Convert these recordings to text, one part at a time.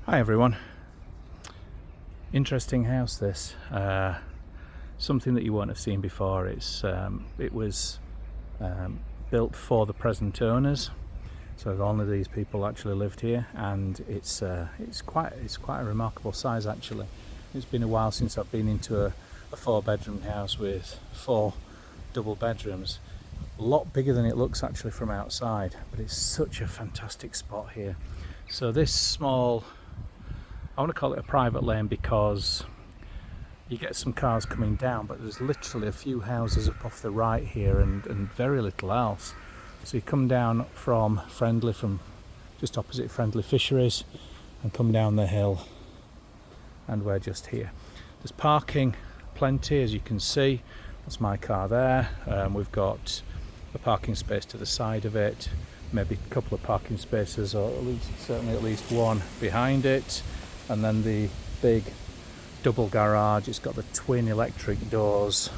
Hi everyone. Interesting house this. Something that you won't have seen before. It was built for the present owners, so only these people actually lived here, and it's quite a remarkable size actually. It's been a while since I've been into a 4-bedroom house with 4 double bedrooms. A lot bigger than it looks actually from outside, but it's such a fantastic spot here. So this small, I want to call it a private lane because you get some cars coming down, but there's literally a few houses up off the right here and very little else. So you come down from just opposite Friendly Fisheries and come down the hill, and we're just here. There's parking plenty, as you can see. That's my car there. We've got a parking space to the side of it, maybe a couple of parking spaces, or certainly at least one behind it. And then the big double garage, it's got the twin electric doors,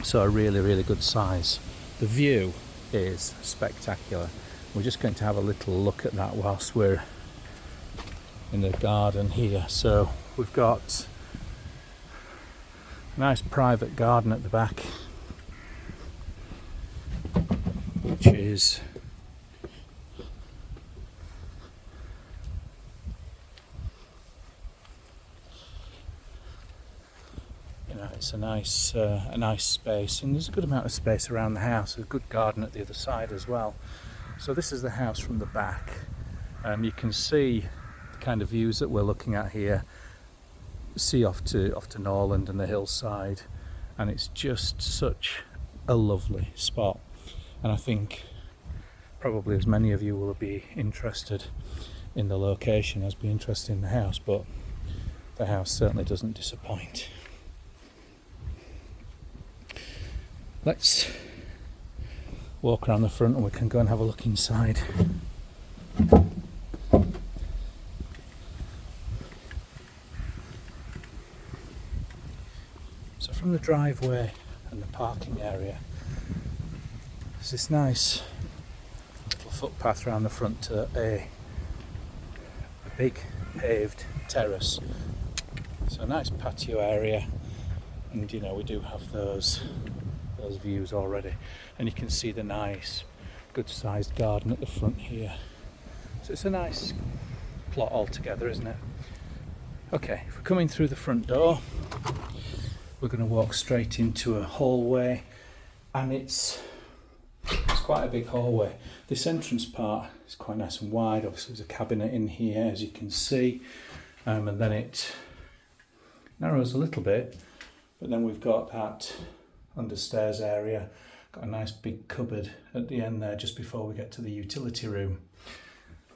so a really good size. The view is spectacular. We're just going to have a little look at that whilst we're in the garden here. So we've got a nice private garden at the back, which is it's a nice space, and there's a good amount of space around the house. There's a good garden at the other side as well. So this is the house from the back. You can see the kind of views that we're looking at here. See off to Norland and the hillside, and it's just such a lovely spot. And I think probably as many of you will be interested in the location as be interested in the house, but the house certainly doesn't disappoint. Let's walk around the front and we can go and have a look inside. So from the driveway and the parking area, there's this nice little footpath around the front to a big paved terrace. So a nice patio area, and we do have those views already, and you can see the nice good sized garden at the front here. So it's a nice plot altogether, isn't it? Okay, if we're coming through the front door, we're going to walk straight into a hallway, and it's quite a big hallway. This entrance part is quite nice and wide. Obviously there's a cabinet in here, as you can see, and then it narrows a little bit, but then we've got that understairs area. Got a nice big cupboard at the end there just before we get to the utility room.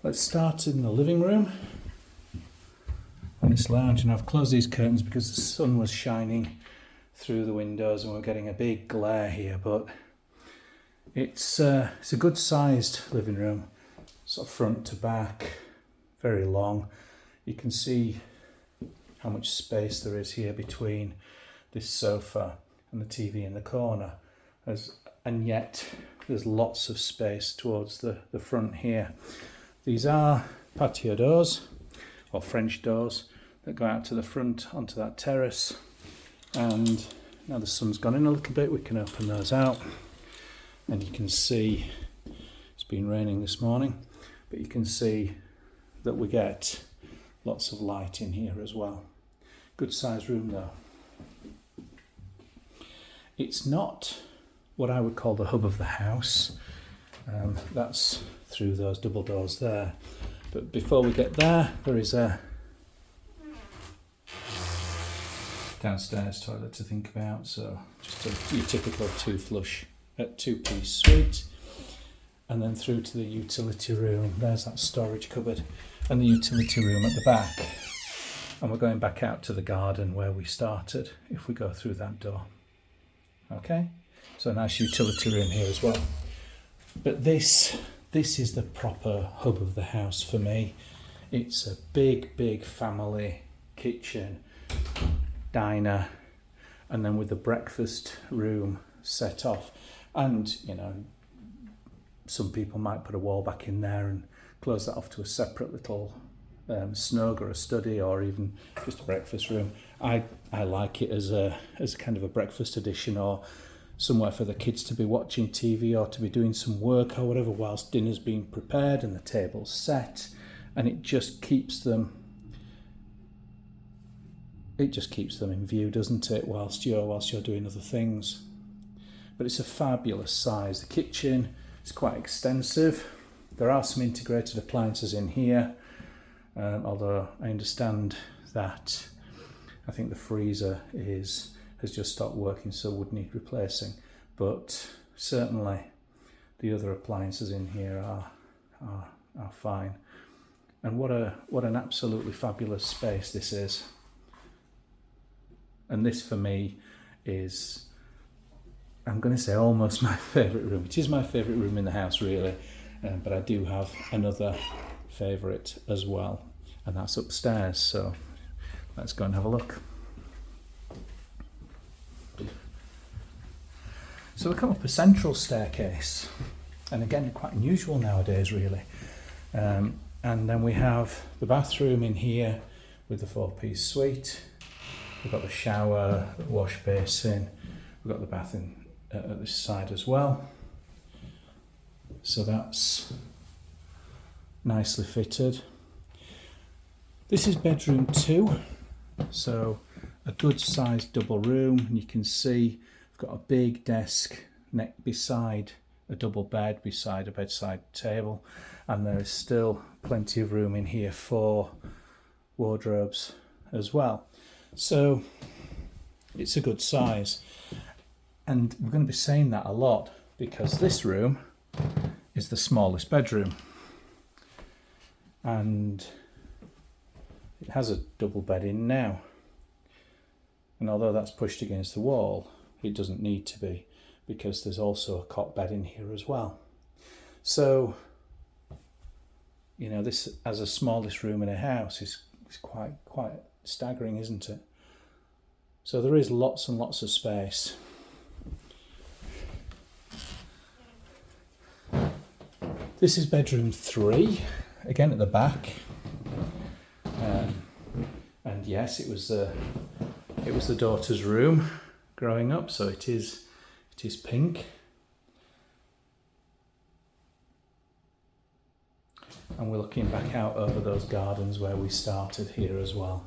Let's start in the living room on this lounge, and I've closed these curtains because the sun was shining through the windows and we're getting a big glare here, but it's a good sized living room, sort of front to back, very long. You can see how much space there is here between this sofa and the TV in the corner, and yet there's lots of space towards the front here. These are patio doors, or French doors, that go out to the front onto that terrace, and now the sun's gone in a little bit, we can open those out, and you can see it's been raining this morning, but you can see that we get lots of light in here as well. Good sized room though. It's not what I would call the hub of the house. That's through those double doors there. But before we get there, there is a downstairs toilet to think about. So just your typical two-piece suite. And then through to the utility room. There's that storage cupboard and the utility room at the back. And we're going back out to the garden where we started if we go through that door. Okay, so a nice utility room here as well. But this is the proper hub of the house for me. It's a big family kitchen, diner, and then with the breakfast room set off. And some people might put a wall back in there and close that off to a separate little snug or a study, or even just a breakfast room. I like it as a kind of a breakfast addition, or somewhere for the kids to be watching TV or to be doing some work or whatever whilst dinner's being prepared and the table's set, and it just keeps them in view, doesn't it, whilst you're doing other things. But it's a fabulous size. The kitchen is quite extensive. There are some integrated appliances in here, although I understand that I think the freezer has just stopped working, so would need replacing. But certainly the other appliances in here are fine. And what an absolutely fabulous space this is. And this for me is, I'm going to say, almost my favourite room. It is my favourite room in the house, really, but I do have another favourite as well, and that's upstairs. So let's go and have a look. So we come up a central staircase, and again, quite unusual nowadays, really. And then we have the bathroom in here with the 4-piece suite. We've got the shower, the wash basin. We've got the bath at this side as well. So that's nicely fitted. This is bedroom 2. So a good sized double room, and you can see I've got a big desk beside a double bed, beside a bedside table, and there is still plenty of room in here for wardrobes as well. So it's a good size, and we're going to be saying that a lot because this room is the smallest bedroom, and it has a double bed in now, and although that's pushed against the wall, it doesn't need to be, because there's also a cot bed in here as well. So, you know, this as a smallest room in a house is quite staggering, isn't it? So there is lots and lots of space. This is bedroom 3, again at the back, and yes, it was the daughter's room growing up, so it is pink. And we're looking back out over those gardens where we started here as well.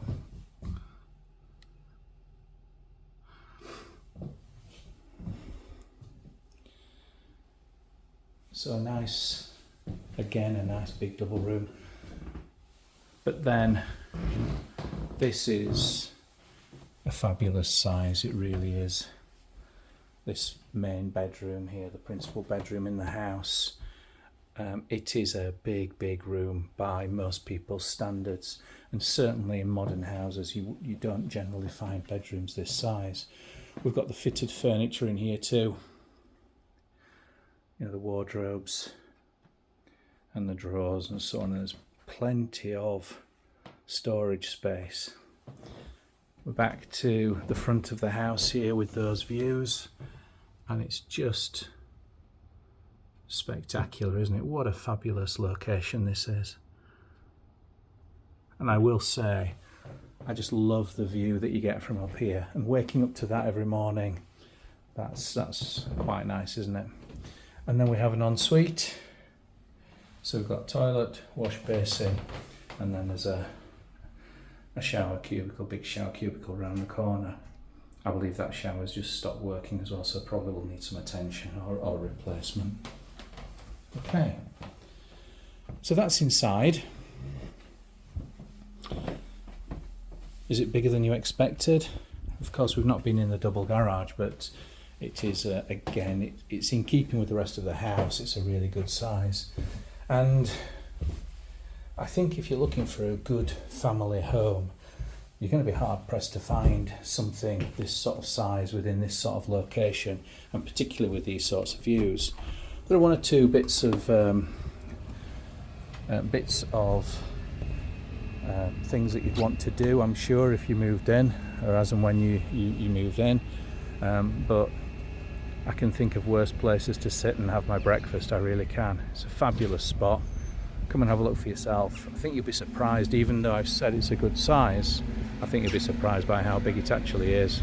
So a nice big double room. But then this is a fabulous size, it really is. This main bedroom here, the principal bedroom in the house, it is a big room by most people's standards, and certainly in modern houses you don't generally find bedrooms this size. We've got the fitted furniture in here too, you know, the wardrobes and the drawers and so on. There's plenty of storage space. We're back to the front of the house here with those views, and it's just spectacular, isn't it? What a fabulous location this is. And I will say, I just love the view that you get from up here, and waking up to that every morning, that's quite nice, isn't it? And then we have an ensuite. So we've got toilet, wash basin, and then there's a shower cubicle, big shower cubicle around the corner. I believe that shower's just stopped working as well, so probably will need some attention or replacement. Okay, so that's inside. Is it bigger than you expected? Of course, we've not been in the double garage, but it is, again, it's in keeping with the rest of the house. It's a really good size. And I think if you're looking for a good family home, you're going to be hard pressed to find something this sort of size within this sort of location, and particularly with these sorts of views. There are one or two bits of things that you'd want to do, I'm sure, if you moved in, or as and when you moved in. But I can think of worse places to sit and have my breakfast. I really can. It's a fabulous spot. come and have a look for yourself. I think you'll be surprised, even though I've said it's a good size, I think you'll be surprised by how big it actually is.